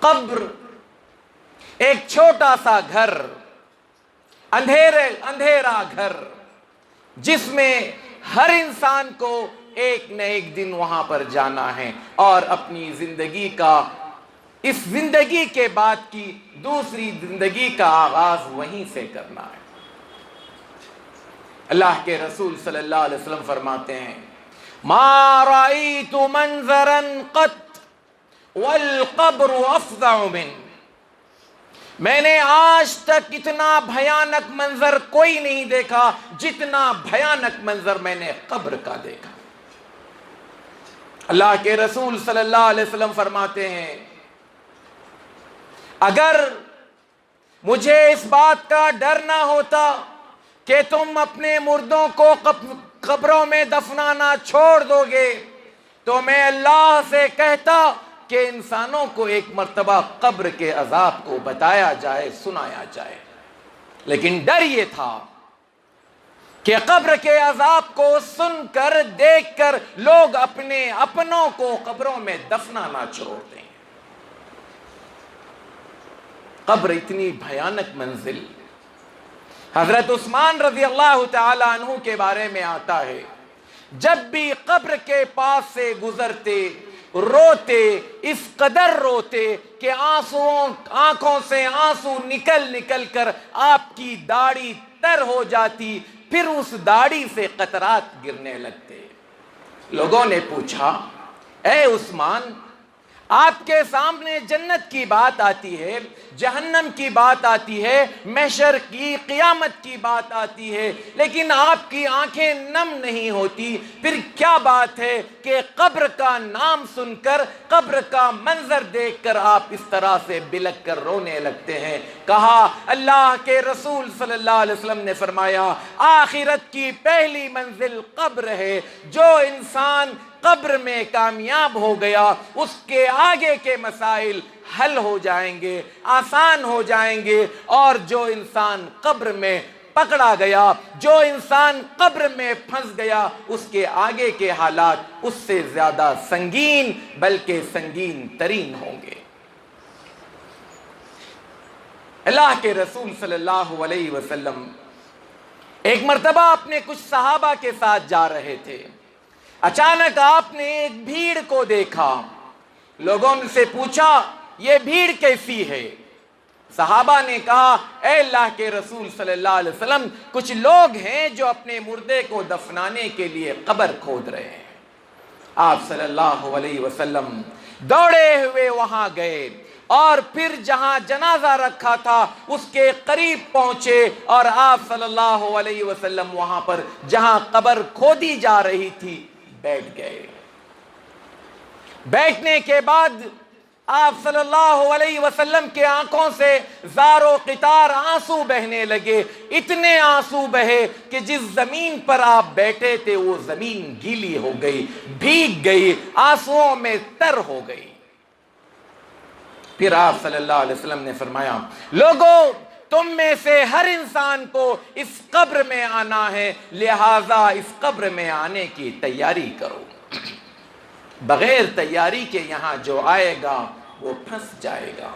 قبر ایک چھوٹا سا گھر، اندھیرا گھر، جس میں ہر انسان کو ایک نہ ایک دن وہاں پر جانا ہے اور اپنی زندگی کا، اس زندگی کے بعد کی دوسری زندگی کا آغاز وہیں سے کرنا ہے۔ اللہ کے رسول صلی اللہ علیہ وسلم فرماتے ہیں ما رأیت منظرا قط والقبر افظع من، میں نے آج تک اتنا بھیانک منظر کوئی نہیں دیکھا جتنا بھیانک منظر میں نے قبر کا دیکھا۔ اللہ کے رسول صلی اللہ علیہ وسلم فرماتے ہیں اگر مجھے اس بات کا ڈر نہ ہوتا کہ تم اپنے مردوں کو قبروں میں دفنانا چھوڑ دو گے تو میں اللہ سے کہتا کہ انسانوں کو ایک مرتبہ قبر کے عذاب کو بتایا جائے، سنایا جائے، لیکن ڈر یہ تھا کہ قبر کے عذاب کو سن کر دیکھ کر لوگ اپنے اپنوں کو قبروں میں دفنانا چھوڑ دیں۔ قبر اتنی بھیانک منزل، حضرت عثمان رضی اللہ تعالی عنہ کے بارے میں آتا ہے جب بھی قبر کے پاس سے گزرتے روتے، اس قدر روتے کہ آنکھوں سے آنسو نکل کر آپ کی داڑھی تر ہو جاتی، پھر اس داڑھی سے قطرات گرنے لگتے۔ لوگوں نے پوچھا اے عثمان، آپ کے سامنے جنت کی بات آتی ہے، جہنم کی بات آتی ہے، محشر کی، قیامت کی بات آتی ہے، لیکن آپ کی آنکھیں نم نہیں ہوتی، پھر کیا بات ہے کہ قبر کا نام سن کر، قبر کا منظر دیکھ کر آپ اس طرح سے بلک کر رونے لگتے ہیں؟ کہا اللہ کے رسول صلی اللہ علیہ وسلم نے فرمایا آخرت کی پہلی منزل قبر ہے، جو انسان قبر میں کامیاب ہو گیا اس کے آگے کے مسائل حل ہو جائیں گے، آسان ہو جائیں گے، اور جو انسان قبر میں پکڑا گیا، جو انسان قبر میں پھنس گیا، اس کے آگے کے حالات اس سے زیادہ سنگین بلکہ سنگین ترین ہوں گے۔ اللہ کے رسول صلی اللہ علیہ وسلم ایک مرتبہ اپنے کچھ صحابہ کے ساتھ جا رہے تھے، اچانک آپ نے ایک بھیڑ کو دیکھا، لوگوں سے پوچھا یہ بھیڑ کیسی ہے؟ صحابہ نے کہا اے اللہ کے رسول صلی اللہ علیہ وسلم کچھ لوگ ہیں جو اپنے مردے کو دفنانے کے لیے قبر کھود رہے ہیں۔ آپ صلی اللہ علیہ وسلم دوڑے ہوئے وہاں گئے اور پھر جہاں جنازہ رکھا تھا اس کے قریب پہنچے اور آپ صلی اللہ علیہ وسلم وہاں پر جہاں قبر کھودی جا رہی تھی بیٹھ گئے۔ بیٹھنے کے بعد آپ صلی اللہ علیہ وسلم کے آنکھوں سے زار و قطار آنسو بہنے لگے، اتنے آنسو بہے کہ جس زمین پر آپ بیٹھے تھے وہ زمین گیلی ہو گئی، بھیگ گئی، آنسوؤں میں تر ہو گئی۔ پھر آپ صلی اللہ علیہ وسلم نے فرمایا لوگو تم میں سے ہر انسان کو اس قبر میں آنا ہے، لہذا اس قبر میں آنے کی تیاری کرو، بغیر تیاری کے یہاں جو آئے گا وہ پھنس جائے گا۔